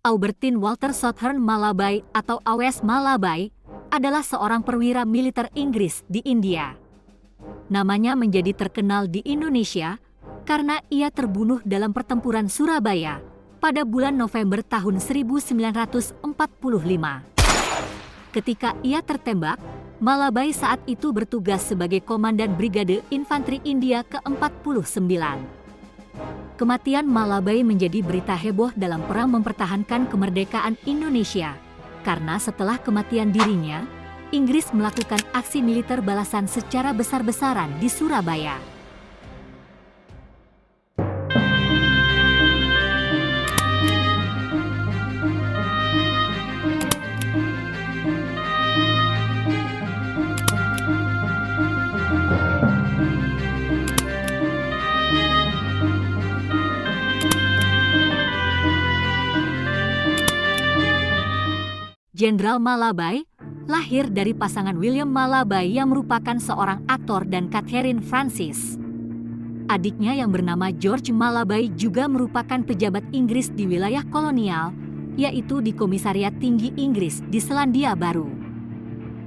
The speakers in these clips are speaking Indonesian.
Aubertin Walter Southern Malabai atau Awes Malabai adalah seorang perwira militer Inggris di India. Namanya menjadi terkenal di Indonesia karena ia terbunuh dalam pertempuran Surabaya pada bulan November tahun 1945. Ketika ia tertembak, Malabai saat itu bertugas sebagai Komandan Brigade Infanteri India ke-49. Kematian Malabai menjadi berita heboh dalam perang mempertahankan kemerdekaan Indonesia, karena setelah kematian dirinya, Inggris melakukan aksi militer balasan secara besar-besaran di Surabaya. Jenderal Malabai lahir dari pasangan William Malabai yang merupakan seorang aktor dan Catherine Francis. Adiknya yang bernama George Malabai juga merupakan pejabat Inggris di wilayah kolonial, yaitu di Komisariat Tinggi Inggris di Selandia Baru.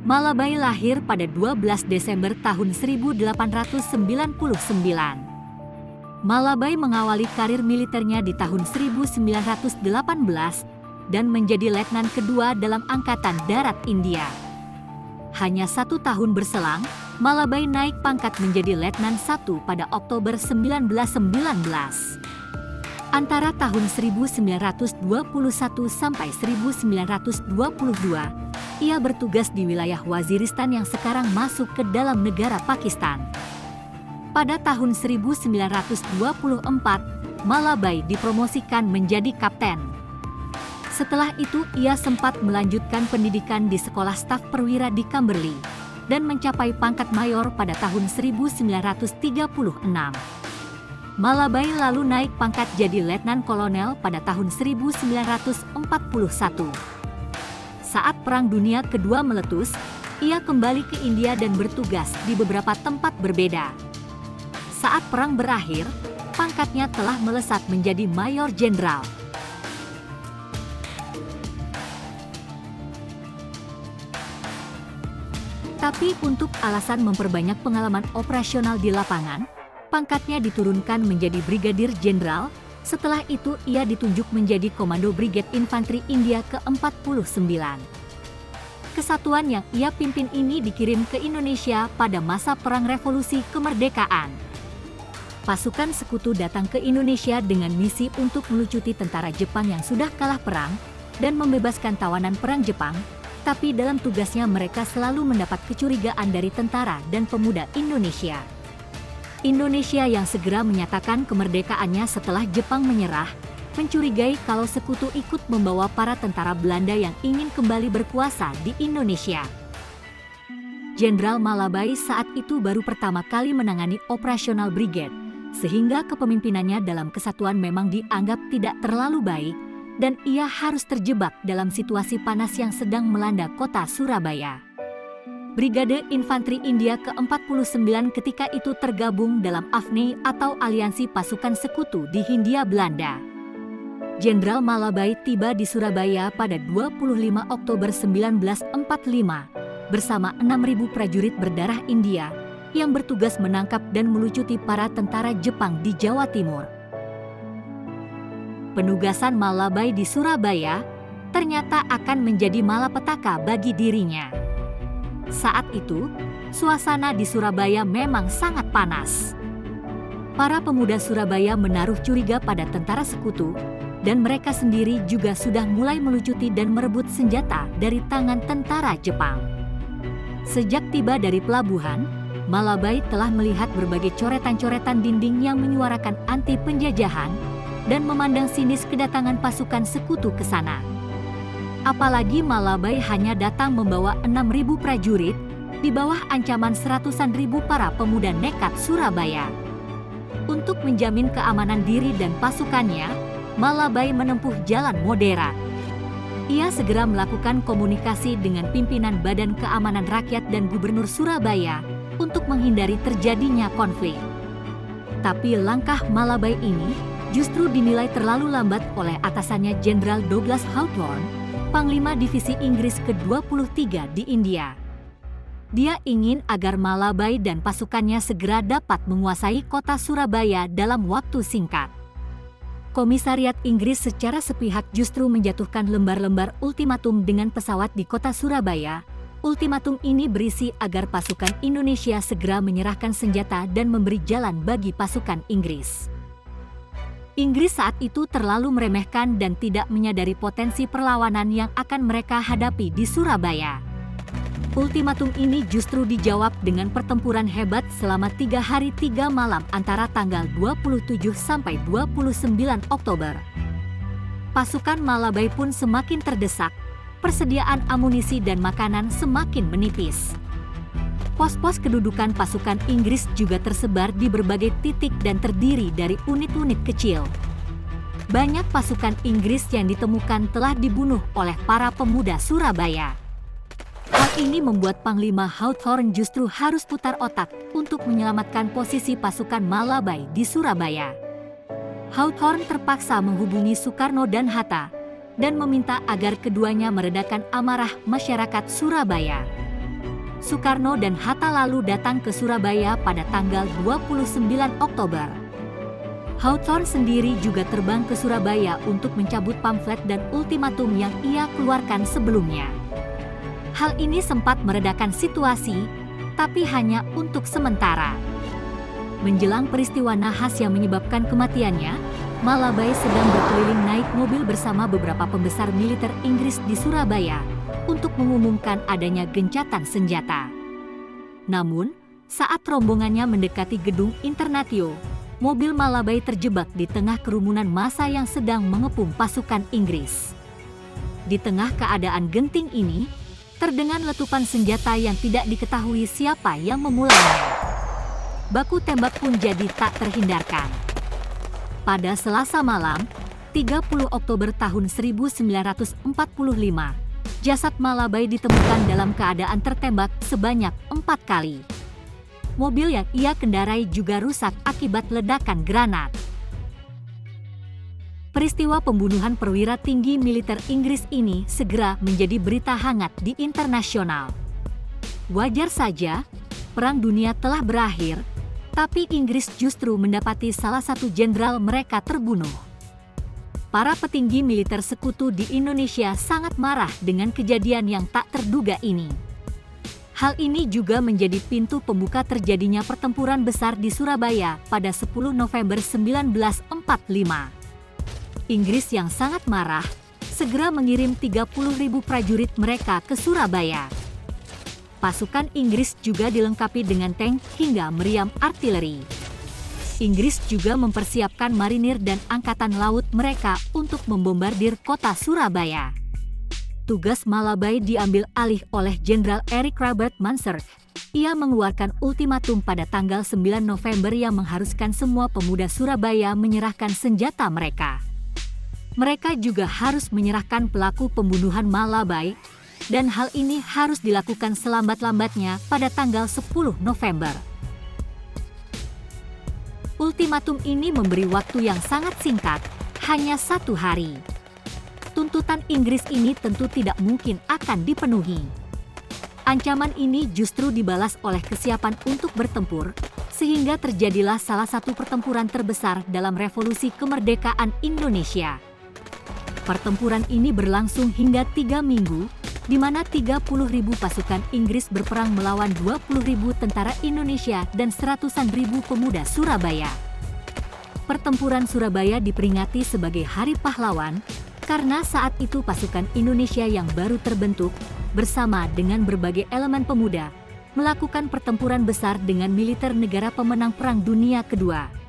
Malabai lahir pada 12 Desember tahun 1899. Malabai mengawali karir militernya di tahun 1918 dan menjadi letnan kedua dalam Angkatan Darat India. Hanya 1 tahun berselang, Malabai naik pangkat menjadi letnan 1 pada Oktober 1919. Antara tahun 1921 sampai 1922, ia bertugas di wilayah Waziristan yang sekarang masuk ke dalam negara Pakistan. Pada tahun 1924, Malabai dipromosikan menjadi kapten. Setelah itu, ia sempat melanjutkan pendidikan di Sekolah Staf Perwira di Camberley dan mencapai pangkat mayor pada tahun 1936. Malabai lalu naik pangkat jadi letnan kolonel pada tahun 1941. Saat Perang Dunia Kedua meletus, ia kembali ke India dan bertugas di beberapa tempat berbeda. Saat perang berakhir, pangkatnya telah melesat menjadi mayor jenderal. Tapi untuk alasan memperbanyak pengalaman operasional di lapangan, pangkatnya diturunkan menjadi brigadir jenderal. Setelah itu ia ditunjuk menjadi Komando Brigade Infanteri India ke-49. Kesatuan yang ia pimpin ini dikirim ke Indonesia pada masa Perang Revolusi Kemerdekaan. Pasukan sekutu datang ke Indonesia dengan misi untuk melucuti tentara Jepang yang sudah kalah perang dan membebaskan tawanan perang Jepang. Tapi dalam tugasnya mereka selalu mendapat kecurigaan dari tentara dan pemuda Indonesia. Indonesia yang segera menyatakan kemerdekaannya setelah Jepang menyerah, mencurigai kalau sekutu ikut membawa para tentara Belanda yang ingin kembali berkuasa di Indonesia. Jenderal Malabai saat itu baru pertama kali menangani operasional brigade, sehingga kepemimpinannya dalam kesatuan memang dianggap tidak terlalu baik, dan ia harus terjebak dalam situasi panas yang sedang melanda kota Surabaya. Brigade Infanteri India ke-49 ketika itu tergabung dalam AFNI atau Aliansi Pasukan Sekutu di Hindia Belanda. Jenderal Malabai tiba di Surabaya pada 25 Oktober 1945 bersama 6.000 prajurit berdarah India yang bertugas menangkap dan melucuti para tentara Jepang di Jawa Timur. Penugasan Malabai di Surabaya ternyata akan menjadi malapetaka bagi dirinya. Saat itu, suasana di Surabaya memang sangat panas. Para pemuda Surabaya menaruh curiga pada tentara sekutu, dan mereka sendiri juga sudah mulai melucuti dan merebut senjata dari tangan tentara Jepang. Sejak tiba dari pelabuhan, Malabai telah melihat berbagai coretan-coretan dinding yang menyuarakan anti penjajahan dan memandang sinis kedatangan pasukan sekutu ke sana. Apalagi Malabai hanya datang membawa 6.000 prajurit di bawah ancaman seratusan ribu para pemuda nekat Surabaya. Untuk menjamin keamanan diri dan pasukannya, Malabai menempuh jalan moderat. Ia segera melakukan komunikasi dengan pimpinan Badan Keamanan Rakyat dan Gubernur Surabaya untuk menghindari terjadinya konflik. Tapi langkah Malabai ini justru dinilai terlalu lambat oleh atasannya Jenderal Douglas Hawthorne, Panglima Divisi Inggris ke-23 di India. Dia ingin agar Malabai dan pasukannya segera dapat menguasai kota Surabaya dalam waktu singkat. Komisariat Inggris secara sepihak justru menjatuhkan lembar-lembar ultimatum dengan pesawat di kota Surabaya. Ultimatum ini berisi agar pasukan Indonesia segera menyerahkan senjata dan memberi jalan bagi pasukan Inggris. Inggris saat itu terlalu meremehkan dan tidak menyadari potensi perlawanan yang akan mereka hadapi di Surabaya. Ultimatum ini justru dijawab dengan pertempuran hebat selama 3 hari 3 malam antara tanggal 27 sampai 29 Oktober. Pasukan Malabai pun semakin terdesak, persediaan amunisi dan makanan semakin menipis. Pos-pos kedudukan pasukan Inggris juga tersebar di berbagai titik dan terdiri dari unit-unit kecil. Banyak pasukan Inggris yang ditemukan telah dibunuh oleh para pemuda Surabaya. Hal ini membuat Panglima Hawthorne justru harus putar otak untuk menyelamatkan posisi pasukan Malabai di Surabaya. Hawthorne terpaksa menghubungi Soekarno dan Hatta dan meminta agar keduanya meredakan amarah masyarakat Surabaya. Soekarno dan Hatta lalu datang ke Surabaya pada tanggal 29 Oktober. Hawthorne sendiri juga terbang ke Surabaya untuk mencabut pamflet dan ultimatum yang ia keluarkan sebelumnya. Hal ini sempat meredakan situasi, tapi hanya untuk sementara. Menjelang peristiwa nahas yang menyebabkan kematiannya, Malabai sedang berkeliling naik mobil bersama beberapa pembesar militer Inggris di Surabaya untuk mengumumkan adanya gencatan senjata. Namun, saat rombongannya mendekati gedung Internatio, mobil Malabai terjebak di tengah kerumunan massa yang sedang mengepung pasukan Inggris. Di tengah keadaan genting ini, terdengar letupan senjata yang tidak diketahui siapa yang memulainya. Baku tembak pun jadi tak terhindarkan. Pada Selasa malam, 30 Oktober tahun 1945, jasad Malabai ditemukan dalam keadaan tertembak sebanyak 4 kali. Mobil yang ia kendarai juga rusak akibat ledakan granat. Peristiwa pembunuhan perwira tinggi militer Inggris ini segera menjadi berita hangat di internasional. Wajar saja, Perang Dunia telah berakhir, tapi Inggris justru mendapati salah satu jenderal mereka terbunuh. Para petinggi militer sekutu di Indonesia sangat marah dengan kejadian yang tak terduga ini. Hal ini juga menjadi pintu pembuka terjadinya pertempuran besar di Surabaya pada 10 November 1945. Inggris yang sangat marah, segera mengirim 30.000 prajurit mereka ke Surabaya. Pasukan Inggris juga dilengkapi dengan tank hingga meriam artileri. Inggris juga mempersiapkan marinir dan angkatan laut mereka untuk membombardir kota Surabaya. Tugas Malabai diambil alih oleh Jenderal Eric Robert Mansert. Ia mengeluarkan ultimatum pada tanggal 9 November yang mengharuskan semua pemuda Surabaya menyerahkan senjata mereka. Mereka juga harus menyerahkan pelaku pembunuhan Malabai, dan hal ini harus dilakukan selambat-lambatnya pada tanggal 10 November. Ultimatum ini memberi waktu yang sangat singkat, hanya 1 hari. Tuntutan Inggris ini tentu tidak mungkin akan dipenuhi. Ancaman ini justru dibalas oleh kesiapan untuk bertempur, sehingga terjadilah salah satu pertempuran terbesar dalam revolusi kemerdekaan Indonesia. Pertempuran ini berlangsung hingga 3 minggu, di mana 30.000 pasukan Inggris berperang melawan 20.000 tentara Indonesia dan seratusan ribu pemuda Surabaya. Pertempuran Surabaya diperingati sebagai Hari Pahlawan, karena saat itu pasukan Indonesia yang baru terbentuk, bersama dengan berbagai elemen pemuda, melakukan pertempuran besar dengan militer negara pemenang Perang Dunia Kedua.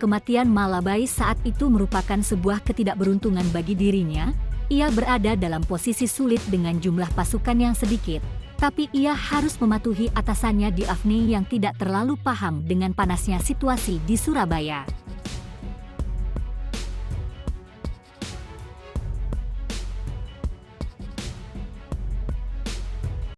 Kematian Malabai saat itu merupakan sebuah ketidakberuntungan bagi dirinya. Ia berada dalam posisi sulit dengan jumlah pasukan yang sedikit, tapi ia harus mematuhi atasannya di Afni yang tidak terlalu paham dengan panasnya situasi di Surabaya.